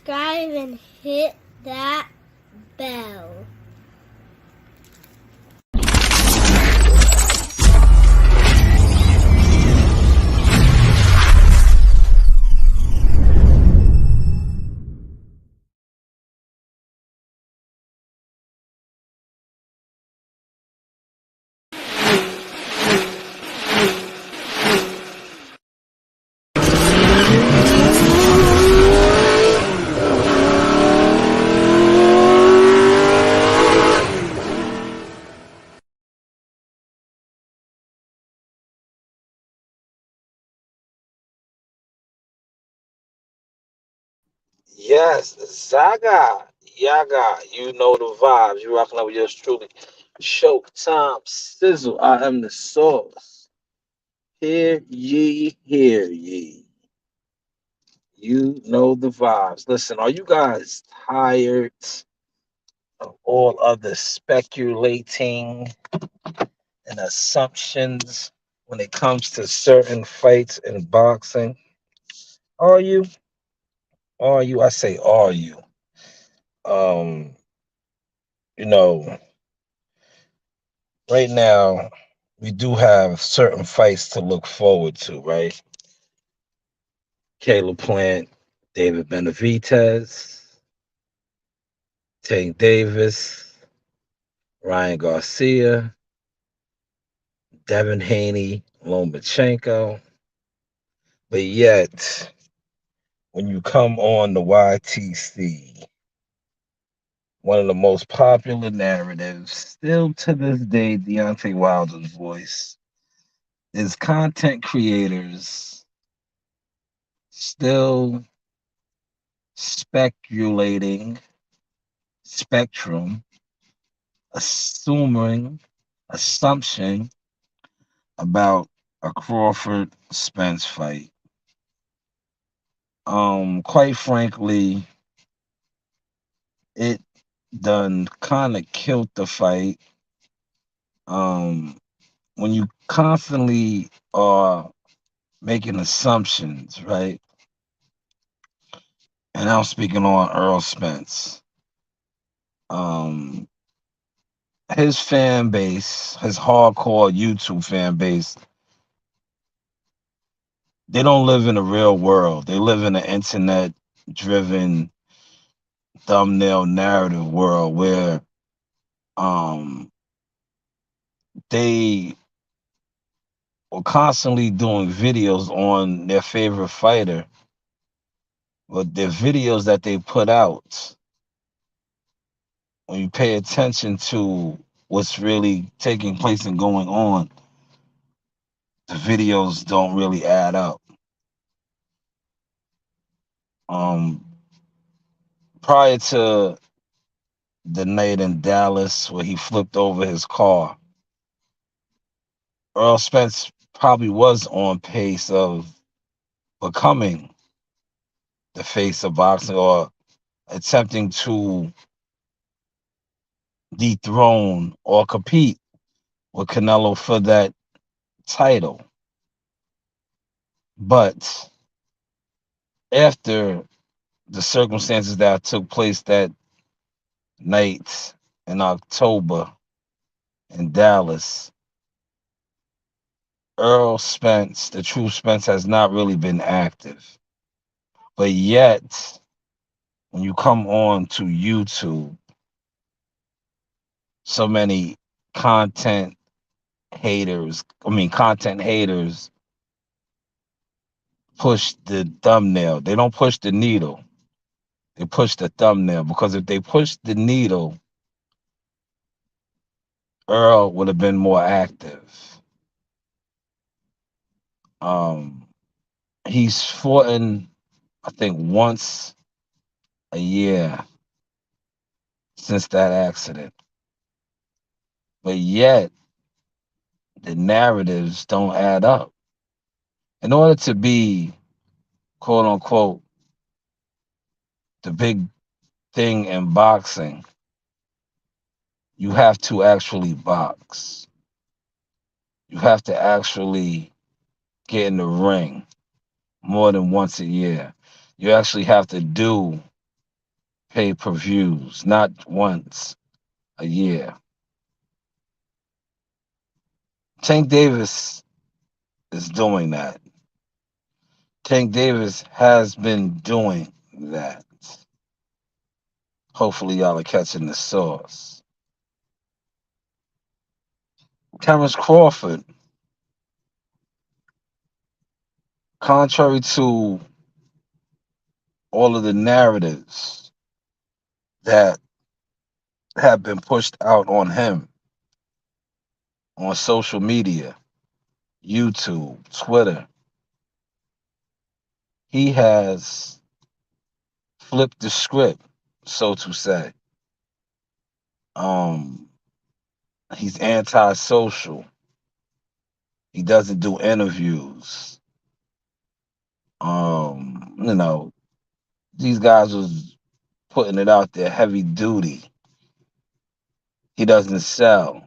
subscribe and hit that bell. Yes, Zaga, Yaga, you know the vibes. You're rocking up with yours truly. Showtime Sizzle, I am the source. Hear ye. You know the vibes. Listen, are you guys tired of all of the speculating and assumptions when it comes to certain fights in boxing? Are you? Are you? I say, are you? Um, you know, right now we do have certain fights to look forward to, right? Caleb Plant, David Benavidez, Tank Davis, Ryan Garcia, Devin Haney, Lomachenko. But yet, when you come on the YTC, one of the most popular narratives, still to this day, Deontay Wilder's voice, is content creators still speculating, spectrum, assuming, assumption about a Crawford Spence fight. Quite frankly, it done kind of killed the fight. Um, when you constantly are making assumptions, right? And I'm speaking on Earl Spence. Um, his fan base, his hardcore YouTube fan base, they don't live in the real world. They live in an internet driven thumbnail narrative world where um they were constantly doing videos on their favorite fighter, but the videos that they put out, when you pay attention to what's really taking place and going on, the videos don't really add up. Um, Prior to the night in Dallas where he flipped over his car, Earl Spence probably was on pace of becoming the face of boxing or attempting to dethrone or compete with Canelo for that title. But after the circumstances that took place that night in October in Dallas, Earl Spence, the true Spence, has not really been active. But yet, when you come on to YouTube, so many content content haters push the thumbnail. They don't push the needle. They push the thumbnail because if they pushed the needle, Earl would have been more active. Um, he's fought in, I think, once a year since that accident. But yet, the narratives don't add up. In order to be, quote unquote, the big thing in boxing, you have to actually box. You have to actually get in the ring more than once a year. You actually have to do pay-per-views, not once a year. Tank Davis is doing that. Tank Davis has been doing that. Hopefully, y'all are catching the sauce. Terrence Crawford, contrary to all of the narratives that have been pushed out on him on social media, YouTube, Twitter, he has flipped the script, so to say. Um, he's antisocial. He doesn't do interviews. You know, these guys was putting it out there heavy duty. He doesn't sell,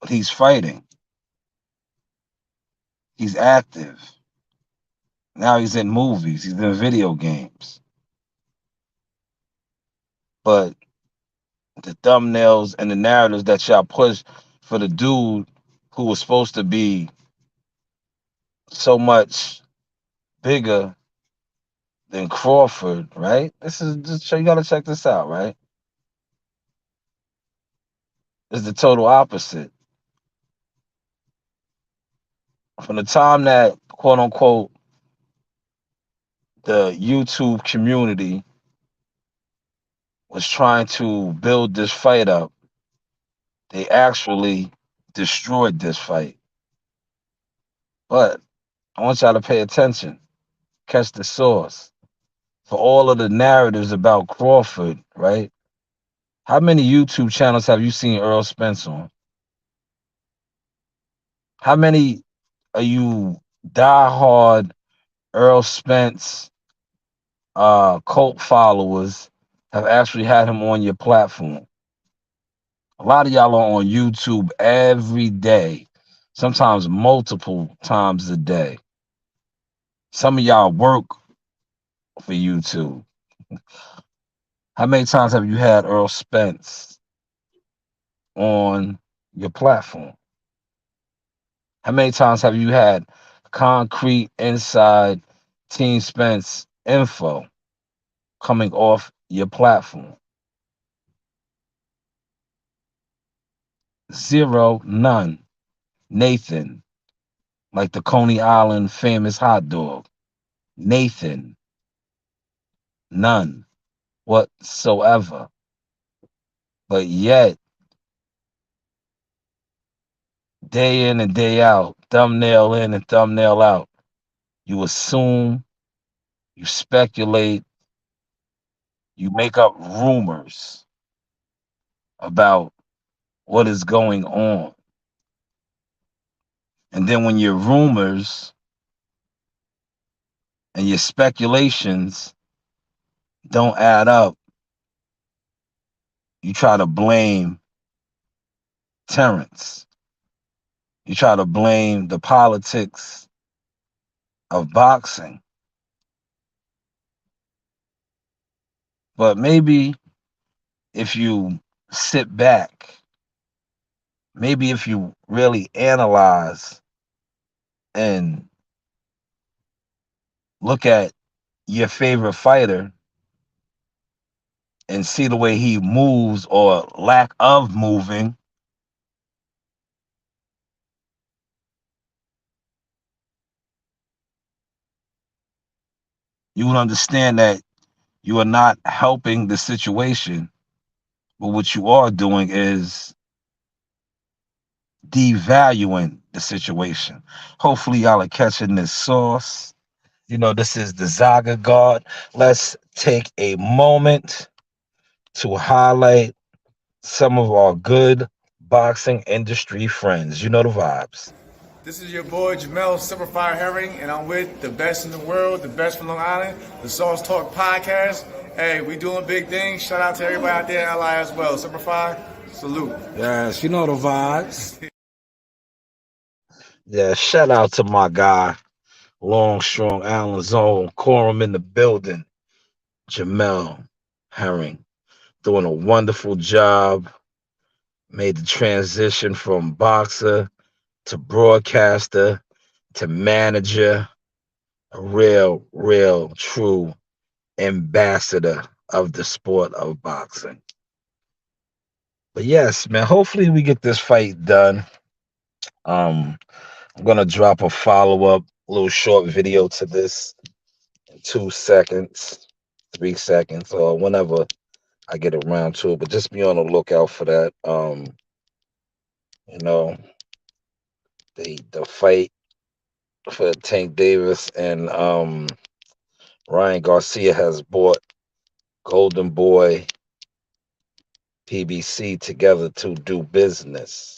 but he's fighting. He's active. Now he's in movies. He's in video games. But the thumbnails and the narratives that y'all push for the dude who was supposed to be so much bigger than Crawford, right? This is just you gotta check this out, right? It's the total opposite. From the time that quote unquote the YouTube community was trying to build this fight up, they actually destroyed this fight. But I want y'all to pay attention, catch the source. For all of the narratives about Crawford, right? How many YouTube channels have you seen Earl Spence on? How many are you diehard Earl Spence cult followers have actually had him on your platform? A lot of y'all are on YouTube every day, sometimes multiple times a day. Some of y'all work for YouTube. How many times have you had Earl Spence on your platform? How many times have you had concrete inside Team Spence info coming off your platform? Zero, none. Nathan, like the Coney Island famous hot dog. Nathan, none whatsoever. But yet, day in and day out, thumbnail in and thumbnail out, you assume, you speculate, you make up rumors about what is going on. And then when your rumors and your speculations don't add up, you try to blame Terrence. You try to blame the politics of boxing. But maybe if you sit back, maybe if you really analyze and look at your favorite fighter and see the way he moves or lack of moving, you would understand that you are not helping the situation, but what you are doing is devaluing the situation. Hopefully, y'all are catching this sauce. You know, this is the Zaga God. Let's take a moment to highlight some of our good boxing industry friends. You know the vibes. This is your boy Jamel Simplified Herring, and I'm with the best in the world, the best from Long Island, the Sauce Talk Podcast. Hey, we doing big things. Shout out to everybody out there in LI as well. Simplified, salute. Yes, you know the vibes. Yeah, shout out to my guy, Long Strong Allen Zone, Quorum in the building, Jamel. Herring doing a wonderful job. Made the transition from boxer to broadcaster to manager, a real, true ambassador of the sport of boxing. But yes, man, hopefully we get this fight done. Um, I'm gonna drop a follow-up little short video to this in 2 seconds, 3 seconds, or whenever I get around to it. But just be on the lookout for that. You know, the fight for Tank Davis and Ryan Garcia has brought Golden Boy PBC together to do business.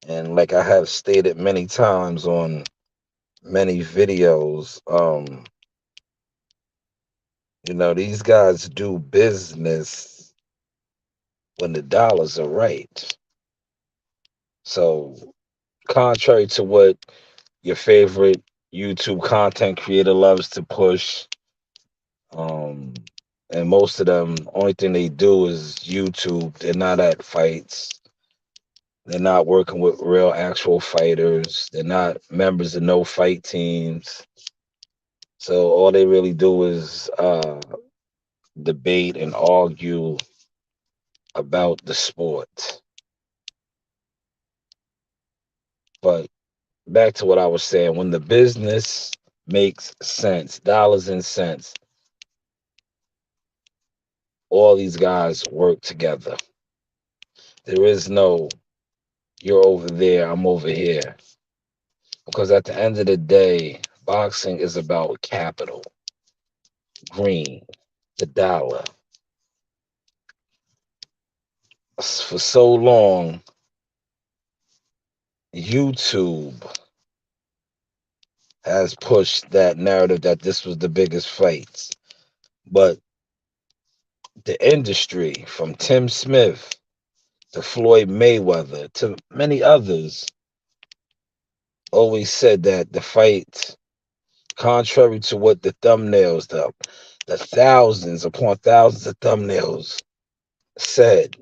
And like I have stated many times on many videos, these guys do business when the dollars are right. So, contrary to what your favorite YouTube content creator loves to push, um, and most of them, only thing they do is YouTube. They're not at fights. They're not working with real actual fighters. They're not members of no fight teams. So all they really do is debate and argue about the sport. But back to what I was saying, when the business makes sense, dollars and cents, all these guys work together. There is no, you're over there, I'm over here. Because at the end of the day, boxing is about capital, green, the dollar. For so long, YouTube has pushed that narrative that this was the biggest fights. But the industry, from Tim Smith to Floyd Mayweather to many others, always said that the fight, contrary to what the thumbnails, the thousands upon thousands of thumbnails said,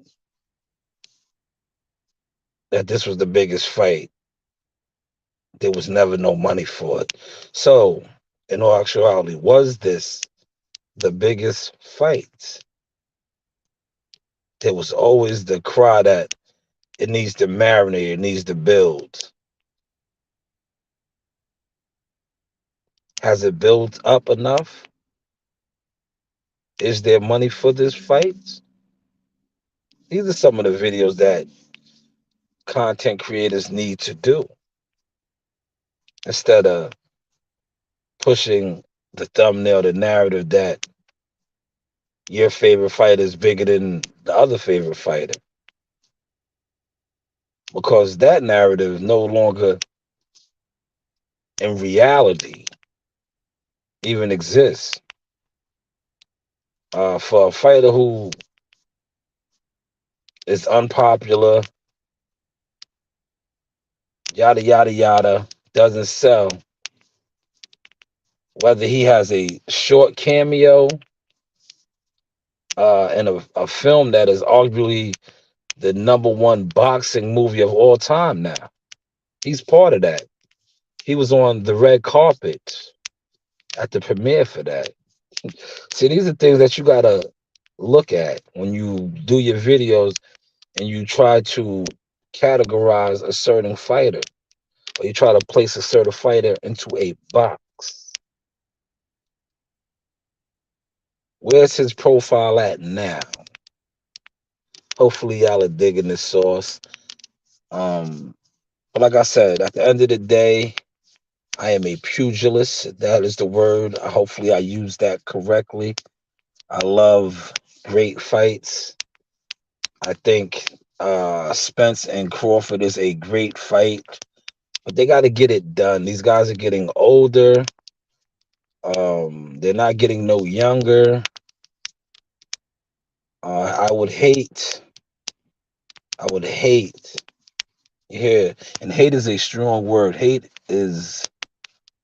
that this was the biggest fight. There was never no money for it. So, in all actuality, was this the biggest fight? There was always the cry that it needs to marinate, it needs to build. Has it built up enough? Is there money for this fight? These are some of the videos that content creators need to do instead of pushing the thumbnail, the narrative that your favorite fighter is bigger than the other favorite fighter. Because that narrative no longer in reality even exists. For a fighter who is unpopular, yada, yada, yada, doesn't sell, whether he has a short cameo in a film that is arguably the #1 boxing movie of all time now. He's part of that. He was on the red carpet at the premiere for that. See, these are things that you gotta look at when you do your videos and you try to categorize a certain fighter, or you try to place a certain fighter into a box. Where's his profile at now? Hopefully y'all are digging this sauce. But like I said, at the end of the day, I am a pugilist. That is the word. Hopefully I use that correctly. I love great fights. I think Spence and Crawford is a great fight, but they got to get it done. These guys are getting older. They're not getting no younger. I would hate. Yeah, and hate is a strong word. Hate is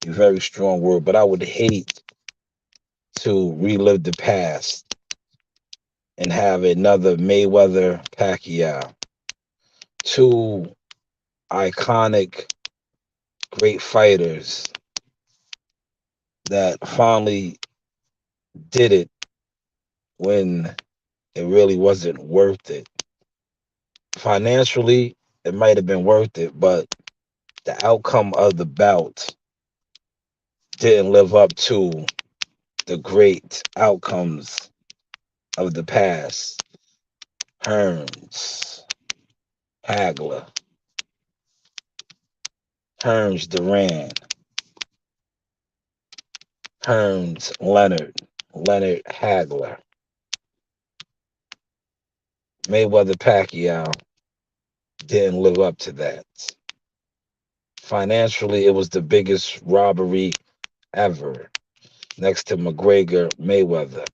a very strong word, but I would hate to relive the past. and have another Mayweather Pacquiao. Two iconic, great fighters that finally did it when it really wasn't worth it. Financially, it might have been worth it, but the outcome of the bout didn't live up to the great outcomes of the past. Hearns, Hagler, Hearns Duran, Hearns Leonard, Leonard Hagler, Mayweather Pacquiao didn't live up to that. Financially, it was the biggest robbery ever, next to McGregor Mayweather.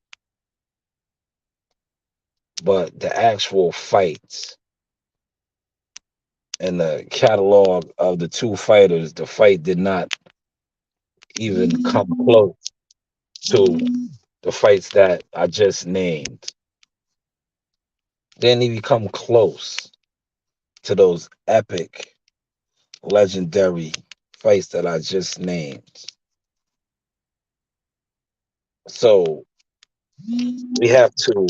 But the actual fights and the catalog of the two fighters, the fight did not even come close to the fights that I just named. Didn't even come close to those epic, legendary fights that I just named. So we have to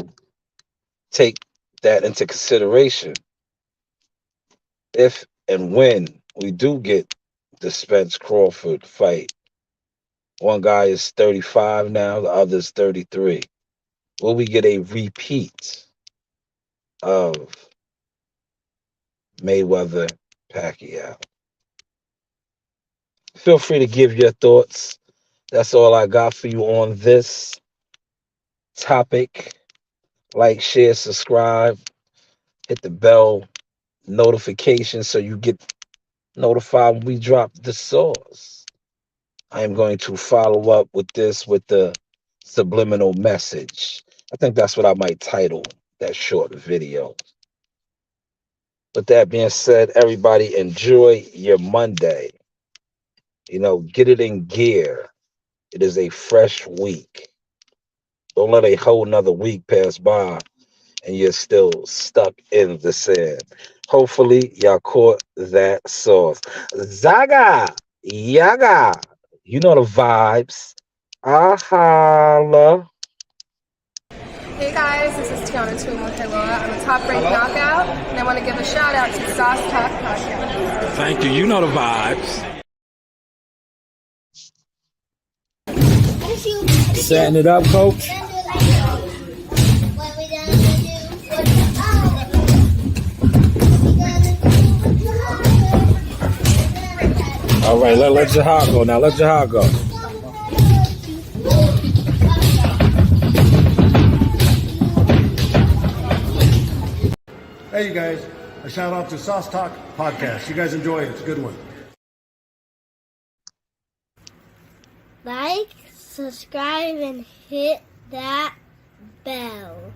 take that into consideration if and when we do get the Spence Crawford fight. One guy is 35 now, the other is 33. Will we get a repeat of Mayweather Pacquiao? Feel free to give your thoughts. That's all I got for you on this topic. Like, share, subscribe, hit the bell notification so you get notified when we drop the sauce. I am going to follow up with this with the subliminal message. I think that's what I might title that short video. With that being said, everybody enjoy your Monday. Get it in gear. It is a fresh week. Don't let a whole nother week pass by and you're still stuck in the sand. Hopefully, y'all caught that sauce. Zaga! Yaga! You know the vibes. Ahala. Hey guys, this is Tiana Tuamokeloa. I'm a top-ranked knockout, and I want to give a shout-out to Sauce Talk Podcast. Thank you. You know the vibes. Setting it up, coach. All right, let your heart go now. Let your heart go. Hey, you guys. A shout out to Sauce Talk Podcast. You guys enjoy it. It's a good one. Like, subscribe, and hit that bell.